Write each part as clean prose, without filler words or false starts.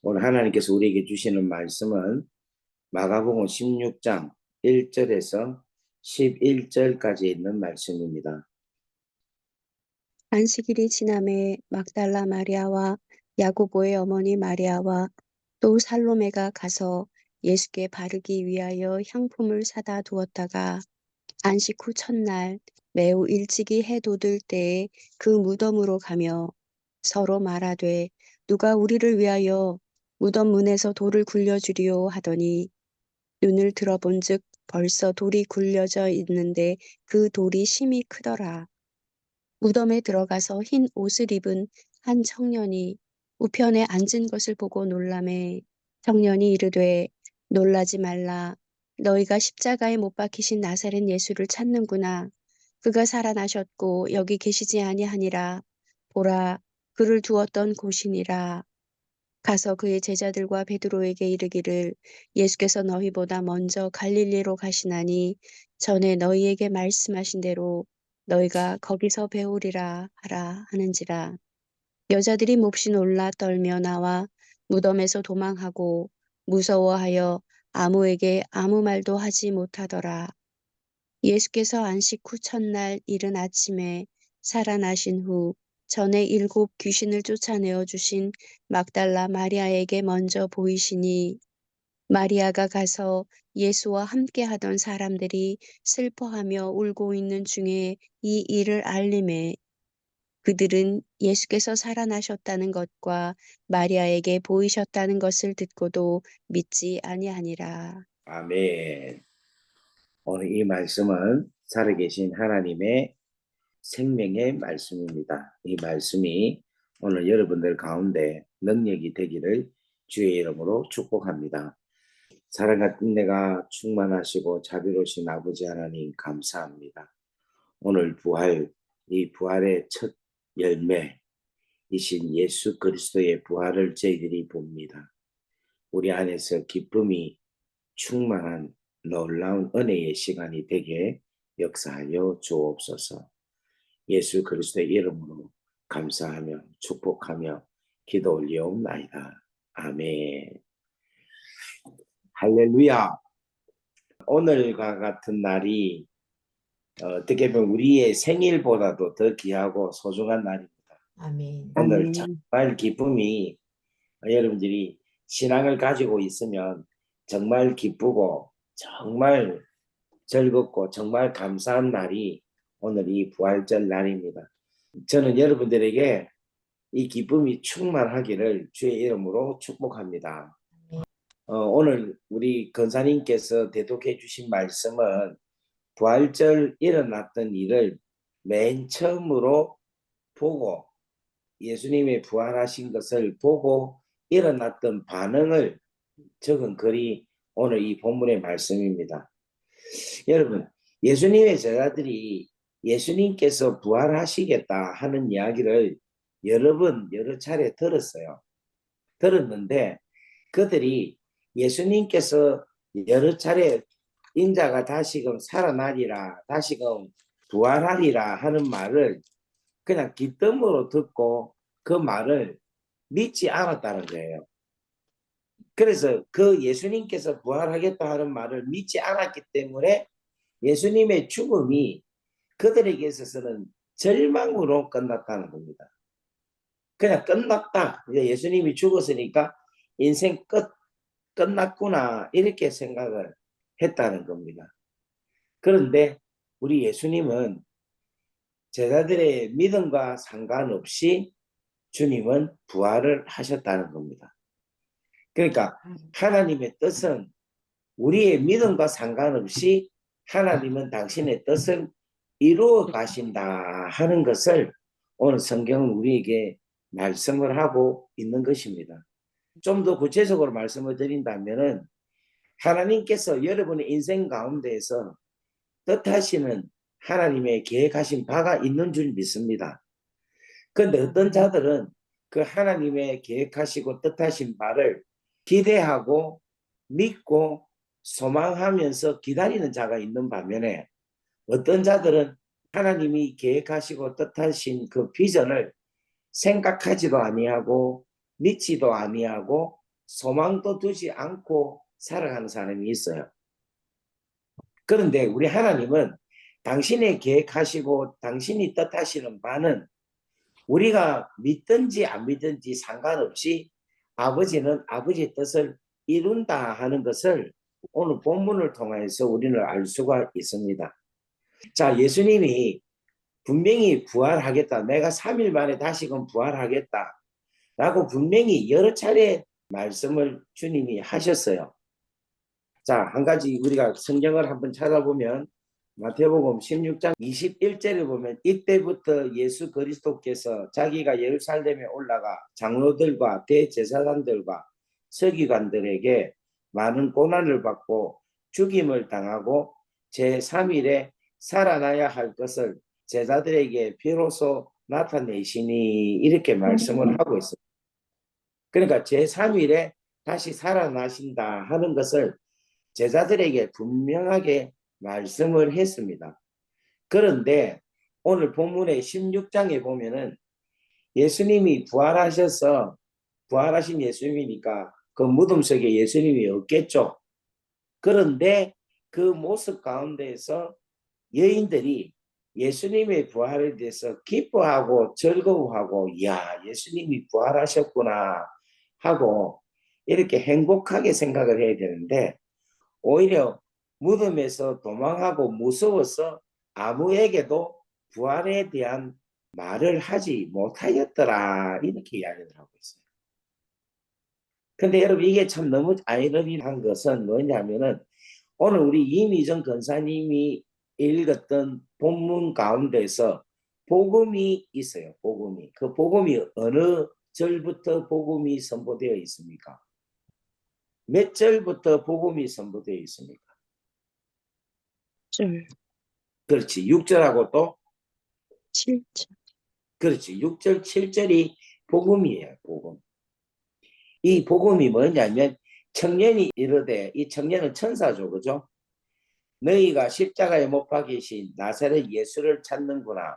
오늘 하나님께서 우리에게 주시는 말씀은 마가복음 16장 1절에서 11절까지 있는 말씀입니다. 안식일이 지남에 막달라 마리아와 야고보의 어머니 마리아와 또 살로메가 가서 예수께 바르기 위하여 향품을 사다 두었다가 안식 후 첫날 매우 일찍이 해 돋을 때에 그 무덤으로 가며 서로 말하되 누가 우리를 위하여 무덤 문에서 돌을 굴려주리오 하더니 눈을 들어본즉 벌써 돌이 굴려져 있는데 그 돌이 심히 크더라. 무덤에 들어가서 흰 옷을 입은 한 청년이 우편에 앉은 것을 보고 놀라매 청년이 이르되 놀라지 말라. 너희가 십자가에 못 박히신 나사렛 예수를 찾는구나. 그가 살아나셨고 여기 계시지 아니하니라. 보라, 그를 두었던 곳이니라. 가서 그의 제자들과 베드로에게 이르기를 예수께서 너희보다 먼저 갈릴리로 가시나니 전에 너희에게 말씀하신 대로 너희가 거기서 배우리라 하라 하는지라. 여자들이 몹시 놀라 떨며 나와 무덤에서 도망하고 무서워하여 아무에게 아무 말도 하지 못하더라. 예수께서 안식 후 첫날 이른 아침에 살아나신 후 전에 7 귀신을 쫓아내어 주신 막달라 마리아에게 먼저 보이시니 마리아가 가서 예수와 함께 하던 사람들이 슬퍼하며 울고 있는 중에 이 일을 알림해 그들은 예수께서 살아나셨다는 것과 마리아에게 보이셨다는 것을 듣고도 믿지 아니하니라. 아멘. 오늘 이 말씀은 살아계신 하나님의 생명의 말씀입니다. 이 말씀이 오늘 여러분들 가운데 능력이 되기를 주의 이름으로 축복합니다. 사랑과 은혜가 충만하시고 자비로우신 아버지 하나님 감사합니다. 오늘 이 부활의 첫 열매이신 예수 그리스도의 부활을 저희들이 봅니다. 우리 안에서 기쁨이 충만한 놀라운 은혜의 시간이 되게 역사하여 주옵소서. 예수 그리스도의 이름으로 감사하며 축복하며 기도 올리옵나이다. 아멘. 할렐루야. 오늘과 같은 날이 어떻게 보면 우리의 생일보다도 더 귀하고 소중한 날입니다. 아멘. 오늘 정말 기쁨이 여러분들이 신앙을 가지고 있으면 정말 기쁘고 정말 즐겁고 정말 감사한 날이 오늘 이 부활절 날입니다. 저는 여러분들에게 이 기쁨이 충만하기를 주의 이름으로 축복합니다. 오늘 우리 권사님께서 대독해 주신 말씀은 부활절 일어났던 일을 맨 처음으로 보고 예수님의 부활하신 것을 보고 일어났던 반응을 적은 글이 오늘 이 본문의 말씀입니다. 여러분, 예수님의 제자들이 예수님께서 부활하시겠다 하는 이야기를 여러 차례 들었어요. 들었는데 그들이 예수님께서 여러 차례 인자가 다시금 살아나리라, 다시금 부활하리라 하는 말을 그냥 귓등으로 듣고 그 말을 믿지 않았다는 거예요. 그래서 그 예수님께서 부활하겠다 하는 말을 믿지 않았기 때문에 예수님의 죽음이 그들에게 있어서는 절망으로 끝났다는 겁니다. 그냥 끝났다. 이제 예수님이 죽었으니까 인생 끝났구나 이렇게 생각을 했다는 겁니다. 그런데 우리 예수님은 제자들의 믿음과 상관없이 주님은 부활을 하셨다는 겁니다. 그러니까 하나님의 뜻은 우리의 믿음과 상관없이 하나님은 당신의 뜻을 이루어 가신다 하는 것을 오늘 성경은 우리에게 말씀을 하고 있는 것입니다. 좀 더 구체적으로 말씀을 드린다면은 하나님께서 여러분의 인생 가운데에서 뜻하시는 하나님의 계획하신 바가 있는 줄 믿습니다. 그런데 어떤 자들은 그 하나님의 계획하시고 뜻하신 바를 기대하고 믿고 소망하면서 기다리는 자가 있는 반면에 어떤 자들은 하나님이 계획하시고 뜻하신 그 비전을 생각하지도 아니하고 믿지도 아니하고 소망도 두지 않고 살아가는 사람이 있어요. 그런데 우리 하나님은 당신의 계획하시고 당신이 뜻하시는 바는 우리가 믿든지 안 믿든지 상관없이 아버지는 아버지의 뜻을 이룬다 하는 것을 오늘 본문을 통해서 우리는 알 수가 있습니다. 자, 예수님이 분명히 부활하겠다. 내가 3일 만에 다시금 부활하겠다. 라고 분명히 여러 차례 말씀을 주님이 하셨어요. 자, 한 가지 우리가 성경을 한번 찾아보면 마태복음 16장 21절을 보면 이때부터 예수 그리스도께서 자기가 예루살렘에 올라가 장로들과 대제사장들과 서기관들에게 많은 고난을 받고 죽임을 당하고 제3일에 살아나야 할 것을 제자들에게 비로소 나타내시니 이렇게 말씀을 하고 있습니다. 그러니까 제3일에 다시 살아나신다 하는 것을 제자들에게 분명하게 말씀을 했습니다. 그런데 오늘 본문의 16장에 보면은 예수님이 부활하셔서 부활하신 예수님이니까 그 무덤 속에 예수님이 없겠죠. 그런데 그 모습 가운데에서 여인들이 예수님의 부활에 대해서 기뻐하고 즐거워하고 야 예수님이 부활하셨구나 하고 이렇게 행복하게 생각을 해야 되는데 오히려 무덤에서 도망하고 무서워서 아무에게도 부활에 대한 말을 하지 못하였더라 이렇게 이야기를 하고 있어요. 근데 여러분 이게 참 너무 아이러니한 것은 뭐냐면은 오늘 우리 이미정 권사님이 읽었던 본문 가운데서 복음이 있어요. 복음이. 그 복음이 어느 절부터 복음이 선포되어 있습니까? 몇 절부터 복음이 선포되어 있습니까? 절, 그렇지. 6절하고 또 7절. 그렇지. 6절, 7절이 복음이에요. 복음. 이 복음이 뭐냐면 청년이 이르되 이 청년은 천사죠. 그죠? 너희가 십자가에 못 박이신 나사렛 예수를 찾는구나.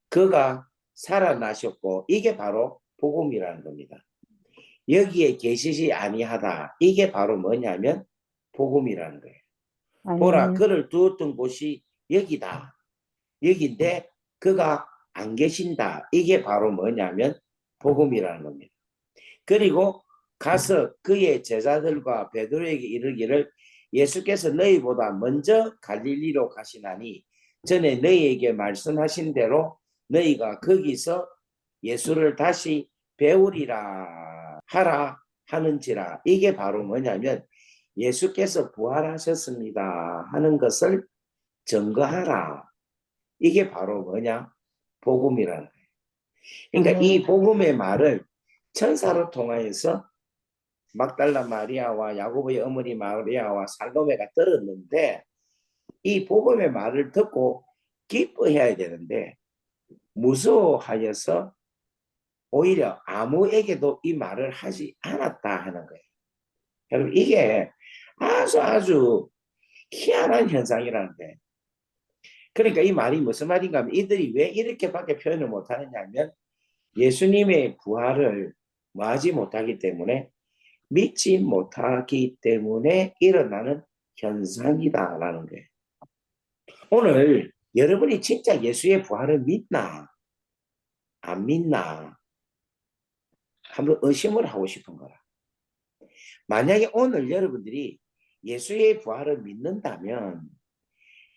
그가 살아나셨고 이게 바로 복음이라는 겁니다. 여기에 계시지 아니하다. 이게 바로 뭐냐면 복음이라는 거예요. 보라 그를 두었던 곳이 여기다. 여기인데 그가 안 계신다. 이게 바로 뭐냐면 복음이라는 겁니다. 그리고 가서 그의 제자들과 베드로에게 이르기를 예수께서 너희보다 먼저 갈릴리로 가시나니 전에 너희에게 말씀하신 대로 너희가 거기서 예수를 다시 배우리라 하라 하는지라. 이게 바로 뭐냐면 예수께서 부활하셨습니다 하는 것을 증거하라. 이게 바로 뭐냐? 복음이라는 거예요. 그러니까 이 복음의 말을 천사로 통하여서 막달라 마리아와 야고보의 어머니 마리아와 살로메가 들었는데 이 복음의 말을 듣고 기뻐해야 되는데 무서워하여서 오히려 아무에게도 이 말을 하지 않았다 하는 거예요. 여러분 이게 아주 희한한 현상이라는데 그러니까 이 말이 무슨 말인가 하면 이들이 왜 이렇게밖에 표현을 못하느냐 하면 예수님의 부활을 뭐하지 못하기 때문에 믿지 못하기 때문에 일어나는 현상이다라는 거예요. 오늘 여러분이 진짜 예수의 부활을 믿나 안 믿나 한번 의심을 하고 싶은 거라. 만약에 오늘 여러분들이 예수의 부활을 믿는다면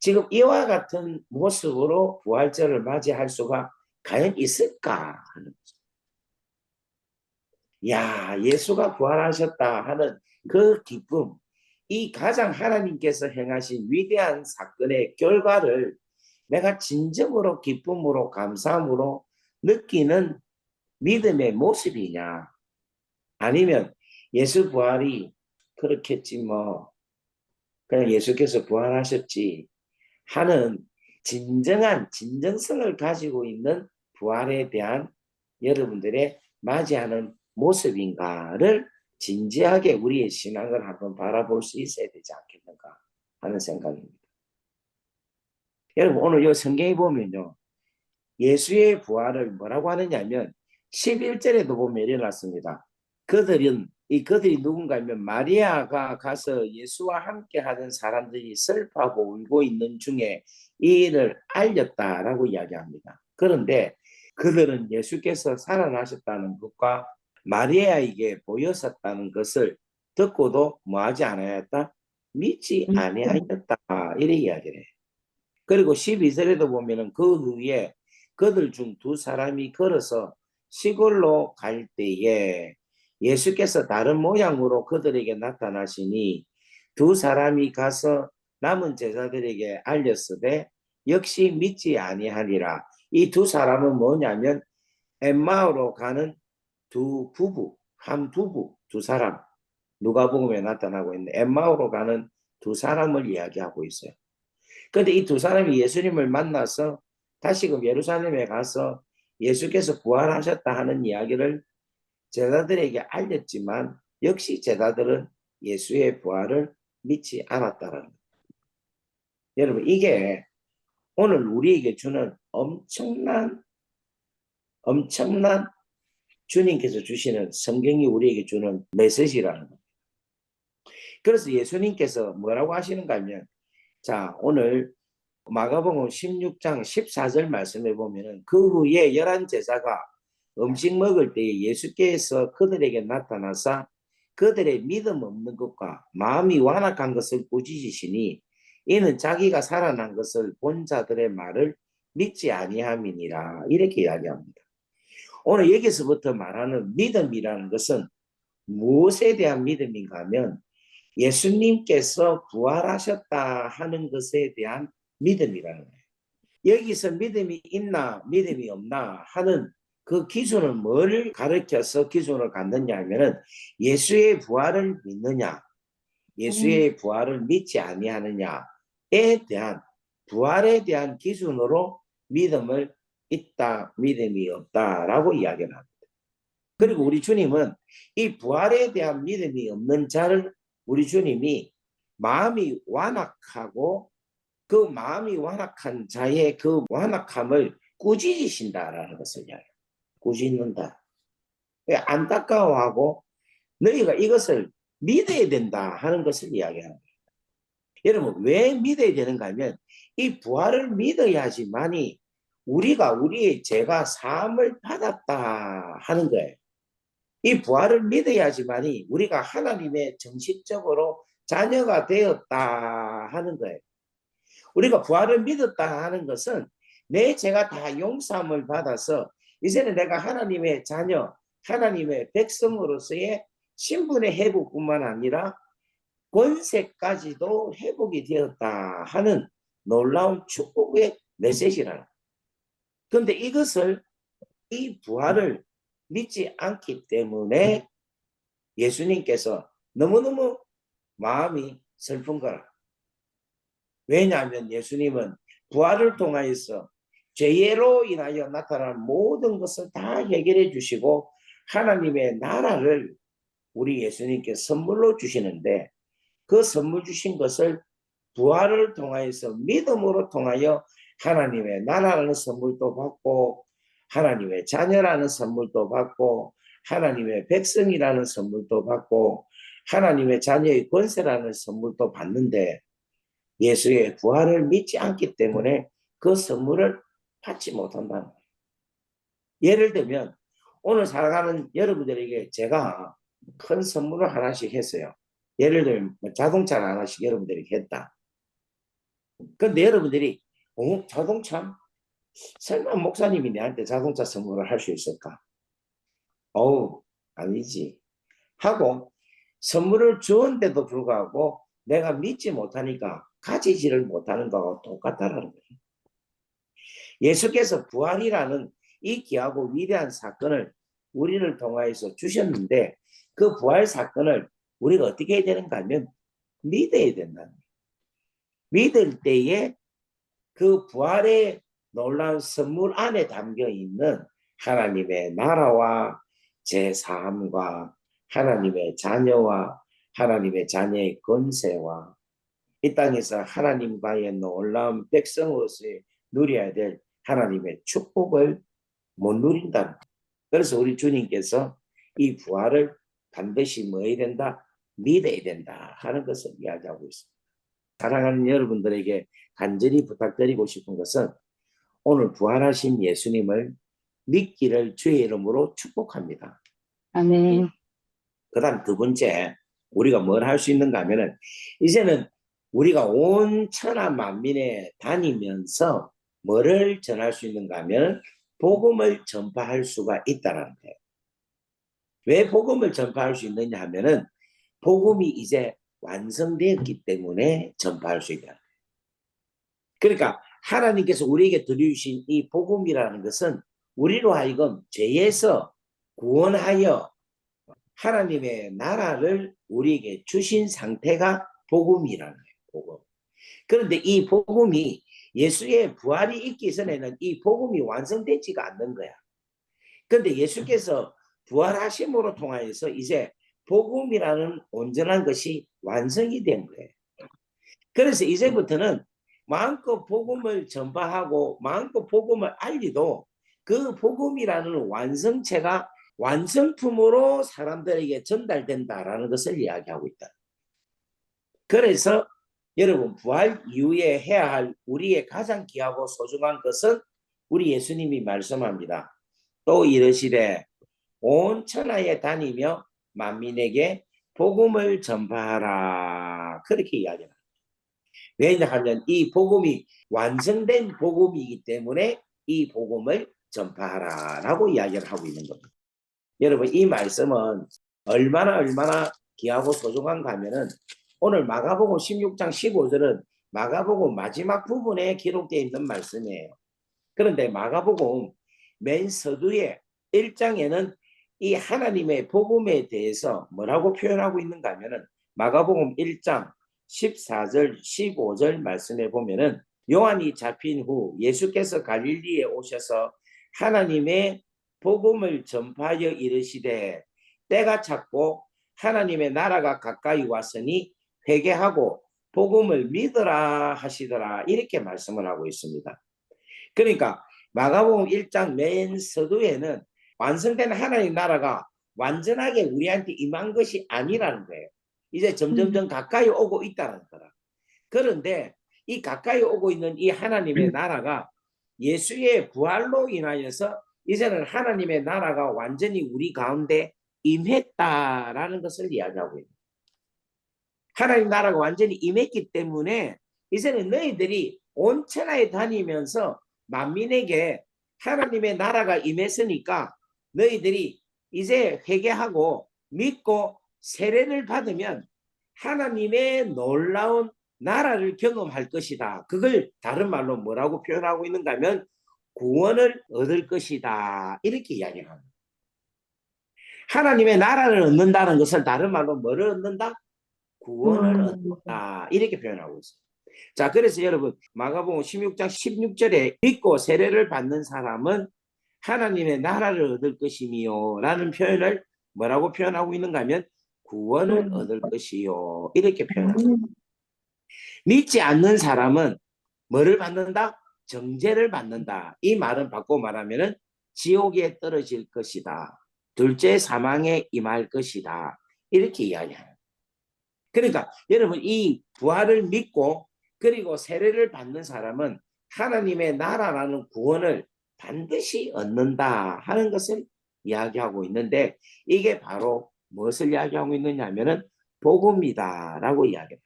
지금 이와 같은 모습으로 부활절을 맞이할 수가 과연 있을까 하는 거죠. 야, 예수가 부활하셨다 하는 그 기쁨, 이 가장 하나님께서 행하신 위대한 사건의 결과를 내가 진정으로 기쁨으로 감사함으로 느끼는 믿음의 모습이냐 아니면 예수 부활이 그렇겠지 뭐 그냥 예수께서 부활하셨지 하는 진정한 진정성을 가지고 있는 부활에 대한 여러분들의 맞이하는 모습인가를 진지하게 우리의 신앙을 한번 바라볼 수 있어야 되지 않겠는가 하는 생각입니다. 여러분 오늘 이 성경에 보면요. 예수의 부활을 뭐라고 하느냐면 11절에도 보면 일어났습니다. 그들이 누군가 하면 마리아가 가서 예수와 함께 하던 사람들이 슬퍼하고 울고 있는 중에 이 일을 알렸다라고 이야기합니다. 그런데 그들은 예수께서 살아나셨다는 것과 마리아에게 보였었다는 것을 듣고도 뭐하지 않았다? 믿지 아니하였다. 이렇게 이야기를 해요. 그리고 12절에도 보면은 그 후에 그들 중 두 사람이 걸어서 시골로 갈 때에 예수께서 다른 모양으로 그들에게 나타나시니 두 사람이 가서 남은 제자들에게 알렸으되 역시 믿지 아니하니라. 이 두 사람은 뭐냐면 엠마오로 가는 한 부부, 두 사람. 누가복음에 나타나고 있는 엠마오로 가는 두 사람을 이야기하고 있어요. 그런데 이 두 사람이 예수님을 만나서 다시금 예루살렘에 가서 예수께서 부활하셨다 하는 이야기를 제자들에게 알렸지만 역시 제자들은 예수의 부활을 믿지 않았다라는 거예요. 여러분, 이게 오늘 우리에게 주는 엄청난 주님께서 주시는, 성경이 우리에게 주는 메시지라는 거예요. 그래서 예수님께서 뭐라고 하시는가 하면, 자, 오늘 마가복음 16장 14절 말씀해 보면은 그 후에 11 제자가 음식 먹을 때에 예수께서 그들에게 나타나사 그들의 믿음 없는 것과 마음이 완악한 것을 꾸짖으시니 이는 자기가 살아난 것을 본 자들의 말을 믿지 아니함이니라. 이렇게 이야기합니다. 오늘 여기서부터 말하는 믿음이라는 것은 무엇에 대한 믿음인가 하면 예수님께서 부활하셨다 하는 것에 대한 믿음이라는 거예요. 여기서 믿음이 있나 믿음이 없나 하는 그 기준은 뭘 가르쳐서 기준을 갖느냐 하면은 예수의 부활을 믿느냐, 예수의 부활을 믿지 아니하느냐에 대한, 부활에 대한 기준으로 믿음을 있다, 믿음이 없다라고 이야기를 합니다. 그리고 우리 주님은 이 부활에 대한 믿음이 없는 자를 우리 주님이 마음이 완악하고 그 마음이 완악한 자의 그 완악함을 꾸짖으신다라는 것을 이야기해요. 꾸짖는다. 안타까워하고 너희가 이것을 믿어야 된다 하는 것을 이야기합니다. 여러분, 왜 믿어야 되는가 하면 이 부활을 믿어야지만이 우리가 우리의 죄가 사함을 받았다 하는 거예요. 이 부활을 믿어야지만이 우리가 하나님의 정식적으로 자녀가 되었다 하는 거예요. 우리가 부활을 믿었다 하는 것은 내 죄가 다 용서함을 받아서 이제는 내가 하나님의 자녀, 하나님의 백성으로서의 신분의 회복뿐만 아니라 권세까지도 회복이 되었다 하는 놀라운 축복의 메시지라는. 그런데 이것을, 이 부활을 믿지 않기 때문에 예수님께서 너무너무 마음이 슬픈 거라. 왜냐하면 예수님은 부활을 통하여서 죄로 인하여 나타난 모든 것을 다 해결해 주시고 하나님의 나라를 우리 예수님께 선물로 주시는데 그 선물 주신 것을 부활을 통하여서 믿음으로 통하여 하나님의 나라라는 선물도 받고 하나님의 자녀라는 선물도 받고 하나님의 백성이라는 선물도 받고 하나님의 자녀의 권세라는 선물도 받는데 예수의 부활을 믿지 않기 때문에 그 선물을 받지 못한다는 거예요. 예를 들면 오늘 살아가는 여러분들에게 제가 큰 선물을 하나씩 했어요. 예를 들면 자동차를 하나씩 여러분들에게 했다. 그런데 여러분들이 자동차? 설마 목사님이 내한테 자동차 선물을 할 수 있을까? 아니지. 하고 선물을 주었는데도 불구하고 내가 믿지 못하니까 가지지를 못하는 거하고 똑같다라는 거예요. 예수께서 부활이라는 이 귀하고 위대한 사건을 우리를 통하여서 주셨는데 그 부활 사건을 우리가 어떻게 해야 되는가 하면 믿어야 된다는 거예요. 믿을 때에 그 부활의 놀라운 선물 안에 담겨 있는 하나님의 나라와 제사함과 하나님의 자녀와 하나님의 자녀의 권세와 이 땅에서 하나님과의 놀라운 백성으로서 누려야 될 하나님의 축복을 못 누린다. 그래서 우리 주님께서 이 부활을 반드시 뭐 해야 된다? 믿어야 된다 하는 것을 이야기하고 있습니다. 사랑하는 여러분들에게 간절히 부탁드리고 싶은 것은 오늘 부활하신 예수님을 믿기를 주의 이름으로 축복합니다. 아멘. 그 다음 두 번째, 우리가 뭘 할 수 있는가 하면은, 이제는 우리가 온 천하 만민에 다니면서 뭐를 전할 수 있는가 하면, 복음을 전파할 수가 있다는 거예요. 왜 복음을 전파할 수 있느냐 하면은, 복음이 이제 완성되었기 때문에 전파할 수 있다. 그러니까 하나님께서 우리에게 들려주신 이 복음이라는 것은 우리로 하여금 죄에서 구원하여 하나님의 나라를 우리에게 주신 상태가 복음이라는 거예요. 복음. 그런데 이 복음이 예수의 부활이 있기 전에는 이 복음이 완성되지가 않는 거야. 그런데 예수께서 부활하심으로 통하여서 이제 복음이라는 온전한 것이 완성이 된 거예요. 그래서 이제부터는 마음껏 복음을 전파하고 마음껏 복음을 알리도 그 복음이라는 완성체가 완성품으로 사람들에게 전달된다라는 것을 이야기하고 있다. 그래서 여러분 부활 이후에 해야 할 우리의 가장 귀하고 소중한 것은 우리 예수님이 말씀합니다. 또 이르시되 온 천하에 다니며 만민에게 복음을 전파하라. 그렇게 이야기합니다. 왜냐하면 이 복음이 완성된 복음이기 때문에 이 복음을 전파하라라고 이야기를 하고 있는 겁니다. 여러분 이 말씀은 얼마나 귀하고 소중한가 하면은 오늘 마가복음 16장 15절은 마가복음 마지막 부분에 기록되어 있는 말씀이에요. 그런데 마가복음 맨 서두에 1장에는 이 하나님의 복음에 대해서 뭐라고 표현하고 있는가 하면은 마가복음 1장 14절 15절 말씀에 보면은 요한이 잡힌 후 예수께서 갈릴리에 오셔서 하나님의 복음을 전파하여 이르시되 때가 찼고 하나님의 나라가 가까이 왔으니 회개하고 복음을 믿으라 하시더라. 이렇게 말씀을 하고 있습니다. 그러니까 마가복음 1장 맨 서두에는 완성된 하나님 나라가 완전하게 우리한테 임한 것이 아니라는 거예요. 이제 점점점 가까이 오고 있다는 거라. 그런데 이 가까이 오고 있는 이 하나님의 나라가 예수의 부활로 인하여서 이제는 하나님의 나라가 완전히 우리 가운데 임했다라는 것을 이야기하고 있습니다. 하나님 나라가 완전히 임했기 때문에 이제는 너희들이 온 천하에 다니면서 만민에게 하나님의 나라가 임했으니까 너희들이 이제 회개하고 믿고 세례를 받으면 하나님의 놀라운 나라를 경험할 것이다. 그걸 다른 말로 뭐라고 표현하고 있는가 하면 구원을 얻을 것이다. 이렇게 이야기합니다. 하나님의 나라를 얻는다는 것을 다른 말로 뭐를 얻는다? 구원을 얻는다. 이렇게 표현하고 있습니다. 자, 그래서 여러분 마가복음 16장 16절에 믿고 세례를 받는 사람은 하나님의 나라를 얻을 것이며 라는 표현을 뭐라고 표현하고 있는가 하면 구원을 얻을 것이요. 이렇게 표현하고 있습니다. 믿지 않는 사람은 뭐를 받는다? 정죄를 받는다. 이 말은 바꿔 말하면은 지옥에 떨어질 것이다. 둘째 사망에 임할 것이다. 이렇게 이야기합니다. 그러니까 여러분 이 부활을 믿고 그리고 세례를 받는 사람은 하나님의 나라라는 구원을 반드시 얻는다 하는 것을 이야기하고 있는데 이게 바로 무엇을 이야기하고 있느냐 하면은 복음이다라고 이야기합니다.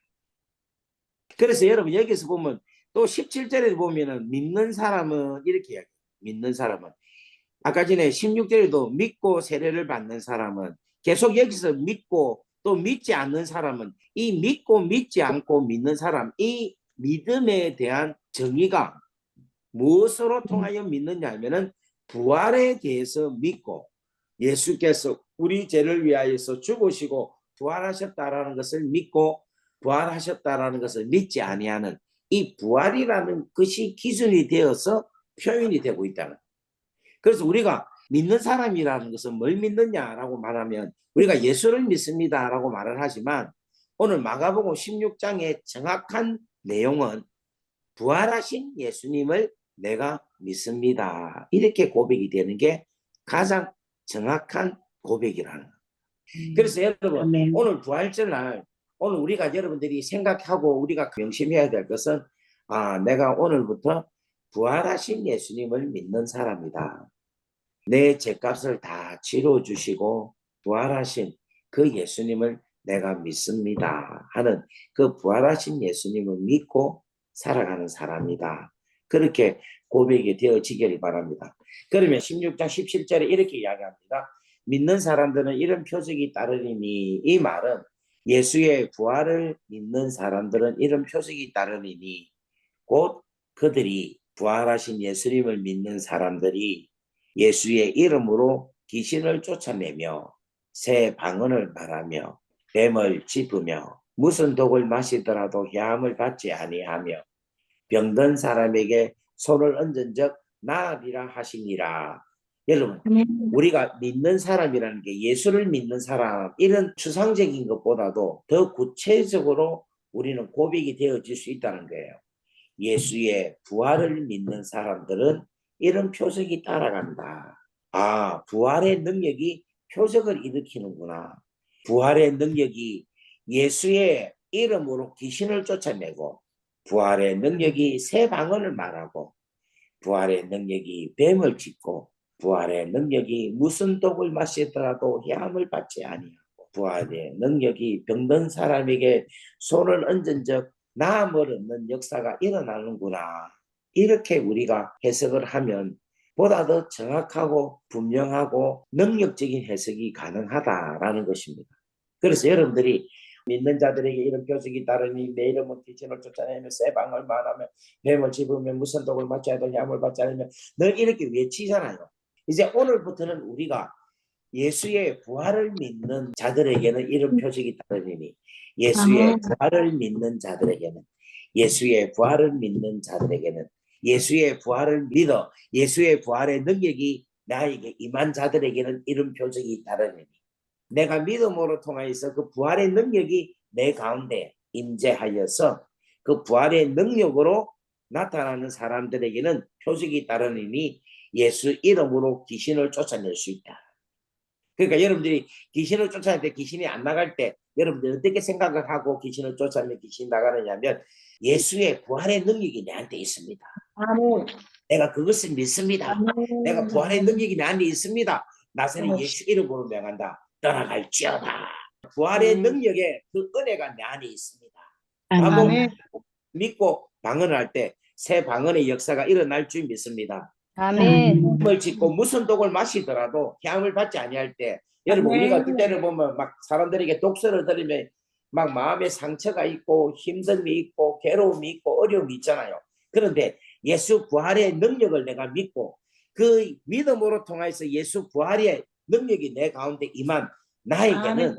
그래서 여러분 여기서 보면 또 17절에 보면은 믿는 사람은 이렇게 이야기해요. 믿는 사람은 아까 전에 16절에도 믿고 세례를 받는 사람은 계속 여기서 믿고 또 믿지 않는 사람은 이 믿고 믿지 않고 믿는 사람 이 믿음에 대한 정의가 무엇으로 통하여 믿느냐 하면은 부활에 대해서 믿고 예수께서 우리 죄를 위하여서 죽으시고 부활하셨다라는 것을 믿고 부활하셨다라는 것을 믿지 아니하는 이 부활이라는 것이 기준이 되어서 표현이 되고 있다는 거예요. 그래서 우리가 믿는 사람이라는 것은 뭘 믿느냐라고 말하면 우리가 예수를 믿습니다라고 말을 하지만 오늘 마가복음 16장의 정확한 내용은 부활하신 예수님을 내가 믿습니다. 이렇게 고백이 되는 게 가장 정확한 고백이라는 거예요. 그래서 여러분 아멘. 오늘 부활절날 오늘 우리가 여러분들이 생각하고 우리가 명심해야 될 것은 내가 오늘부터 부활하신 예수님을 믿는 사람이다. 내 죄값을 다 치러주시고 부활하신 그 예수님을 내가 믿습니다 하는 그 부활하신 예수님을 믿고 살아가는 사람이다. 그렇게 고백이 되어지기를 바랍니다. 그러면 16장 17절에 이렇게 이야기합니다. 믿는 사람들은 이런 표적이 따르리니, 이 말은 예수의 부활을 믿는 사람들은 이런 표적이 따르리니 곧 그들이 부활하신 예수님을 믿는 사람들이 예수의 이름으로 귀신을 쫓아내며 새 방언을 말하며 뱀을 짚으며 무슨 독을 마시더라도 해함을 받지 아니하며 병든 사람에게 손을 얹은 적 나으리라 하시니라. 여러분 우리가 믿는 사람이라는 게 예수를 믿는 사람 이런 추상적인 것보다도 더 구체적으로 우리는 고백이 되어질 수 있다는 거예요. 예수의 부활을 믿는 사람들은 이런 표적이 따라간다. 부활의 능력이 표적을 일으키는구나. 부활의 능력이 예수의 이름으로 귀신을 쫓아내고, 부활의 능력이 새 방언을 말하고, 부활의 능력이 뱀을 짚고, 부활의 능력이 무슨 독을 마시더라도 해함을 받지 아니하고, 부활의 능력이 병든 사람에게 손을 얹은 적 나음을 얻는 역사가 일어나는구나. 이렇게 우리가 해석을 하면 보다 더 정확하고 분명하고 능력적인 해석이 가능하다라는 것입니다. 그래서 여러분들이 믿는 자들에게 이런 표적이 따르니 내 이름은 귀신을 쫓아내며 새 방을 말하며 뱀을 집으며 무슨 독을 맞지 않아도 해함을 받지 않으며 늘 이렇게 외치잖아요. 이제 오늘부터는 우리가 예수의 부활을 믿는 자들에게는 이런 표적이 따르니 예수의 부활을 믿는 자들에게는 예수의 부활을 믿는 자들에게는 예수의 부활을 믿어 예수의 부활의 능력이 나에게 임한 자들에게는 이런 표적이 따르니 내가 믿음으로 통하여서 그 부활의 능력이 내 가운데 임재하여서 그 부활의 능력으로 나타나는 사람들에게는 표적이 따르니 예수 이름으로 귀신을 쫓아낼 수 있다. 그러니까 여러분들이 귀신을 쫓아낼 때 귀신이 안 나갈 때 여러분들 어떻게 생각을 하고 귀신을 쫓아내면 귀신이 나가느냐면 예수의 부활의 능력이 내한테 있습니다. 내가 그것을 믿습니다. 내가 부활의 능력이 내한테 있습니다. 나서는 예수 이름으로 명한다. 떠나갈지어다. 부활의 능력에 그 은혜가 내 안에 있습니다. 라고 믿고 방언을 할 때 새 방언의 역사가 일어날 줄 믿습니다. 아멘. 을 짓고 무슨 독을 마시더라도 향을 받지 아니할 때 여러분 우리가 그때를 보면 막 사람들에게 독서를 들으면 막 마음에 상처가 있고 힘듦이 있고 괴로움이 있고 어려움이 있잖아요. 그런데 예수 부활의 능력을 내가 믿고 그 믿음으로 통해서 예수 부활의 능력이 내 가운데 임한 나에게는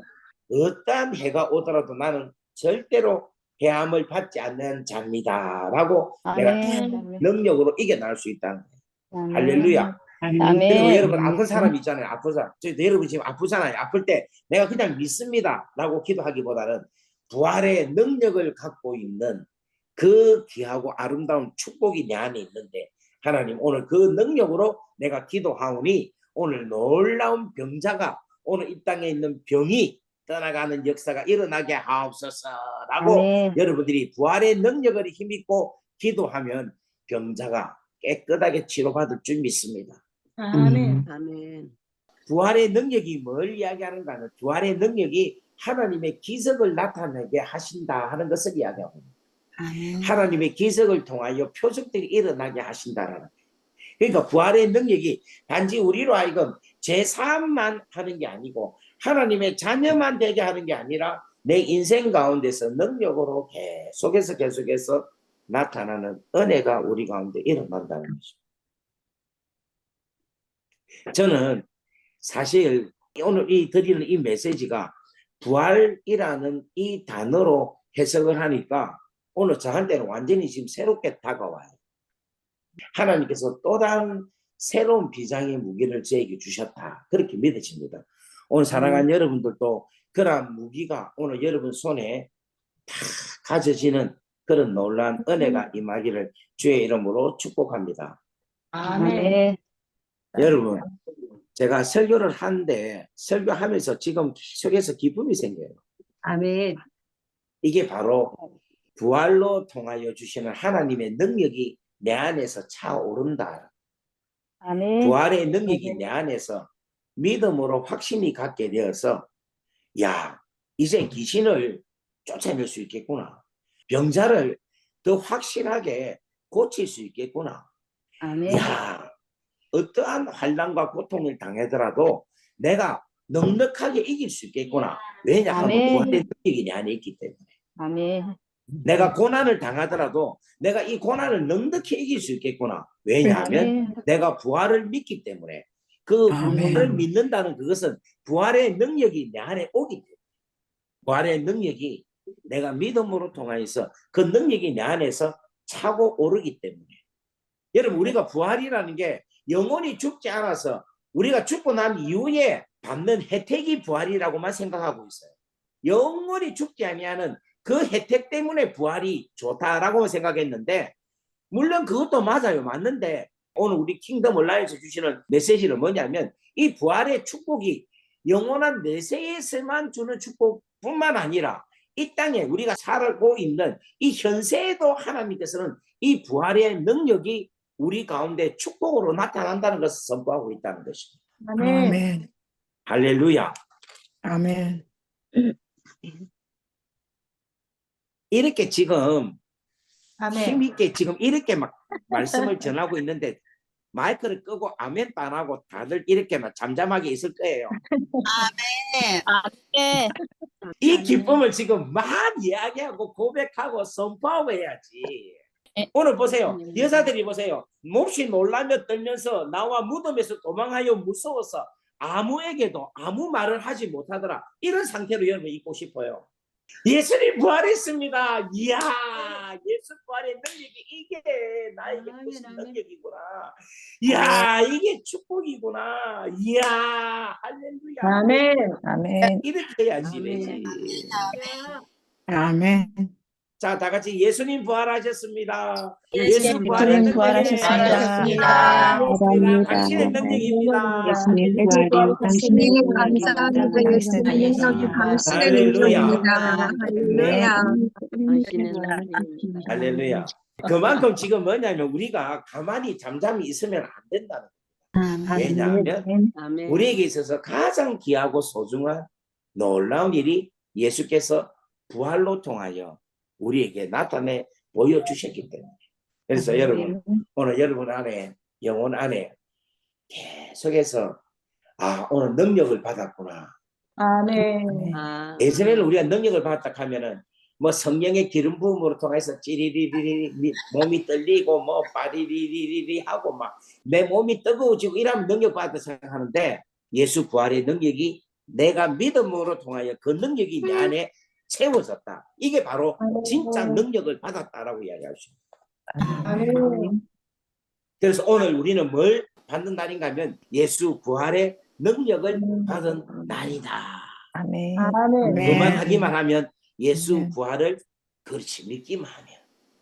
어떠한 해가 오더라도 나는 절대로 해함을 받지 않는 자입니다. 라고 내가 아멘. 능력으로 이겨낼 수 있다는 거예요. 아멘. 할렐루야. 그리고 아멘. 여러분 아픈 사람 있잖아요. 아픈 사람. 여러분 지금 아프잖아요. 아플 때 내가 그냥 믿습니다. 라고 기도하기보다는 부활의 능력을 갖고 있는 그 귀하고 아름다운 축복이 내 안에 있는데 하나님 오늘 그 능력으로 내가 기도하오니 오늘 놀라운 병자가 오늘 이 땅에 있는 병이 떠나가는 역사가 일어나게 하옵소서라고 아멘. 여러분들이 부활의 능력을 힘입고 기도하면 병자가 깨끗하게 치료받을 줄 믿습니다. 아멘. 부활의 능력이 뭘 이야기하는가 하면 부활의 능력이 하나님의 기적을 나타내게 하신다 하는 것을 이야기하고 하나님의 기적을 통하여 표적들이 일어나게 하신다라는 거예요. 그러니까 부활의 능력이 단지 우리로 하여금 제3만 하는 게 아니고 하나님의 자녀만 되게 하는 게 아니라 내 인생 가운데서 능력으로 계속해서 나타나는 은혜가 우리 가운데 일어난다는 것입니다. 저는 사실 오늘 이 드리는 이 메시지가 부활이라는 이 단어로 해석을 하니까 오늘 저한테는 완전히 지금 새롭게 다가와요. 하나님께서 또 다른 새로운 비장의 무기를 저에게 주셨다. 그렇게 믿어집니다. 오늘 사랑하는 여러분들도 그러한 무기가 오늘 여러분 손에 다 가져지는 그런 놀라운 은혜가 임하기를 주의 이름으로 축복합니다. 아멘. 여러분 제가 설교를 하는데 설교하면서 지금 계속해서 기쁨이 생겨요. 아멘. 이게 바로 부활로 통하여 주시는 하나님의 능력이 내 안에서 차오른다. 아멘. 부활의 능력이 내 안에서 믿음으로 확신이 갖게 되어서 야, 이제 귀신을 쫓아낼 수 있겠구나. 병자를 더 확실하게 고칠 수 있겠구나. 아멘. 야, 어떠한 환난과 고통을 당하더라도 내가 넉넉하게 이길 수 있겠구나. 왜냐하면 아멘. 부활의 능력이 내 안에 있기 때문에. 아멘. 내가 고난을 당하더라도 내가 이 고난을 넉넉히 이길 수 있겠구나. 왜냐하면 아멘. 내가 부활을 믿기 때문에. 그 아멘. 부활을 믿는다는 그것은 부활의 능력이 내 안에 오기 때문에. 부활의 능력이 내가 믿음으로 통하여서 그 능력이 내 안에서 차고 오르기 때문에. 여러분, 우리가 부활이라는 게 영원히 죽지 않아서 우리가 죽고 난 이후에 받는 혜택이 부활이라고만 생각하고 있어요. 영원히 죽지 아니하는 그 혜택 때문에 부활이 좋다라고 생각했는데, 물론 그것도 맞아요. 맞는데 오늘 우리 킹덤 온라인에서 주시는 메시지는 뭐냐면, 이 부활의 축복이 영원한 내세에서만 주는 축복뿐만 아니라 이 땅에 우리가 살고 있는 이 현세에도 하나님께서는 이 부활의 능력이 우리 가운데 축복으로 나타난다는 것을 선포하고 있다는 것입니다. 아멘. 아멘. 할렐루야. 아멘. 이렇게 지금 아멘. 힘있게 지금 이렇게 막 말씀을 전하고 있는데 마이크를 끄고 아멘 안 하고 다들 이렇게 막 잠잠하게 있을 거예요. 아멘. 이 기쁨을 지금 막 이야기하고 고백하고 선포하고 해야지. 오늘 보세요. 여자들이 보세요. 몹시 놀라며 떨면서 나와 무덤에서 도망하여 무서워서 아무에게도 아무 말을 하지 못하더라. 이런 상태로 여러분 있고 싶어요. 예수님 부활했습니다. 이야, 예수 부활의 능력이 이게 나에게 주신 능력이구나. 이야, 이게 축복이구나. 이야, 할렐루야. 아멘. 아멘. 이렇게 해야지. 이래지. 아멘. 자, 다 같이 예수님 부활하셨습니다. 예수님 부활의 부활하셨습니다. 능력이 감사합니다. 당신의 능력입니다. 예수님 부활이 당신의 예수님 능력입니다. 감사합니다. 예수님 능력이 당신의 할렐루야. 능력입니다. 할렐루야. 할렐루야. 그만큼 지금 뭐냐면 우리가 가만히 잠잠히 있으면 안 된다는 거예요. 왜냐하면 우리에게 있어서 가장 귀하고 소중한 놀라운 일이 예수께서 부활로 통하여 우리에게 나타내 보여주셨기 때문에. 그래서 여러분, 오늘 여러분 안에, 영혼 안에 계속해서 오늘 능력을 받았구나. 아멘. 예전에는 우리가 능력을 받았다 하면은 뭐 성령의 기름 부음으로 통해서 찌리리리리 몸이 떨리고 뭐 빠리리리리 하고 막 내 몸이 뜨거워지고 이러면 능력 받았다 생각하는데, 예수 부활의 능력이 내가 믿음으로 통하여 그 능력이 내 안에 채워졌다. 이게 바로 진짜 능력을 받았다라고 이야기할 수 있습니다. 아멘. 그래서 오늘 우리는 뭘 받는 날인가 하면 예수 부활의 능력을 받은 날이다. 아멘. 아멘. 그만하기만 하면 예수 네. 부활을 그렇지 믿기만 하면.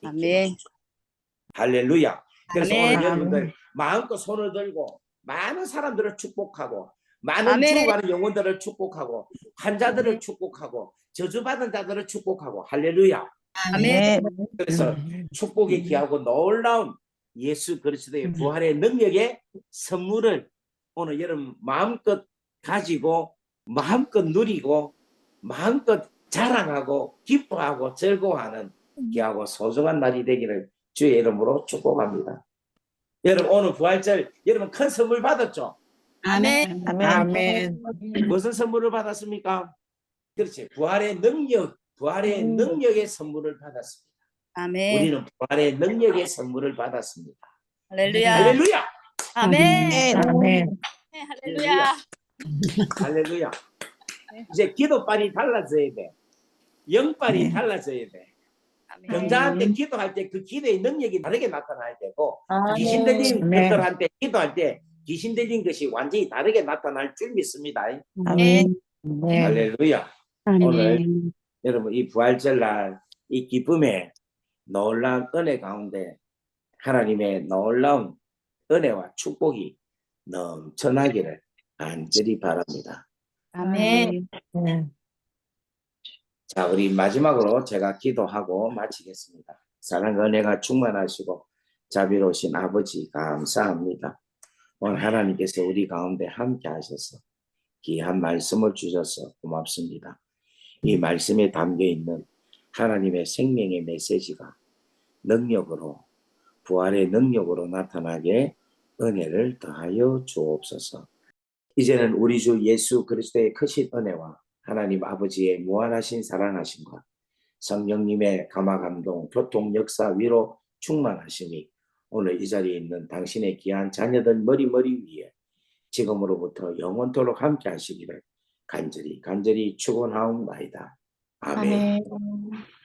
아멘. 할렐루야. 그래서 아멘. 오늘 여러분들 마음껏 손을 들고 많은 사람들을 축복하고 많은 아멘. 죽어가는 영혼들을 축복하고 환자들을 축복하고 저주받은 자들을 축복하고. 할렐루야. 아멘. 그래서 축복이 귀하고 놀라운 예수 그리스도의 부활의 능력의 선물을 오늘 여러분 마음껏 가지고 마음껏 누리고 마음껏 자랑하고 기뻐하고 즐거워하는 귀하고 소중한 날이 되기를 주의 이름으로 축복합니다. 여러분 오늘 부활절 여러분 큰 선물 받았죠? 아멘. 아멘. 무슨 선물을 받았습니까? 그렇지, 부활의 능력, 부활의 능력의 선물을 받았습니다. 아멘. 우리는 부활의 능력의 선물을 받았습니다. 할렐루야. 할렐루야. 아멘. 아멘. 할렐루야. 할렐루야. 이제 기도빨이 달라져야 돼. 영빨이 네. 달라져야 돼. 아멘. 병자한테 기도할 때 그 기도의 능력이 다르게 나타나야 되고, 아멘. 귀신 들린 아멘. 분들한테 기도할 때 귀신 들린 것이 완전히 다르게 나타날 줄 믿습니다. 아멘. 할렐루야. 오늘 여러분 이 부활절날 이 기쁨의 놀라운 은혜 가운데 하나님의 놀라운 은혜와 축복이 넘쳐나기를 간절히 바랍니다. 아멘. 자, 우리 마지막으로 제가 기도하고 마치겠습니다. 사랑 은혜가 충만하시고 자비로우신 아버지 감사합니다. 오늘 하나님께서 우리 가운데 함께 하셔서 귀한 말씀을 주셔서 고맙습니다. 이 말씀에 담겨 있는 하나님의 생명의 메시지가 능력으로, 부활의 능력으로 나타나게 은혜를 더하여 주옵소서. 이제는 우리 주 예수 그리스도의 크신 은혜와 하나님 아버지의 무한하신 사랑하심과 성령님의 감화 감동 교통 역사 위로 충만하심이 오늘 이 자리에 있는 당신의 귀한 자녀들 머리 위에 지금으로부터 영원토록 함께 하시기를 간절히 축원하옵나이다. 아멘. 아멘.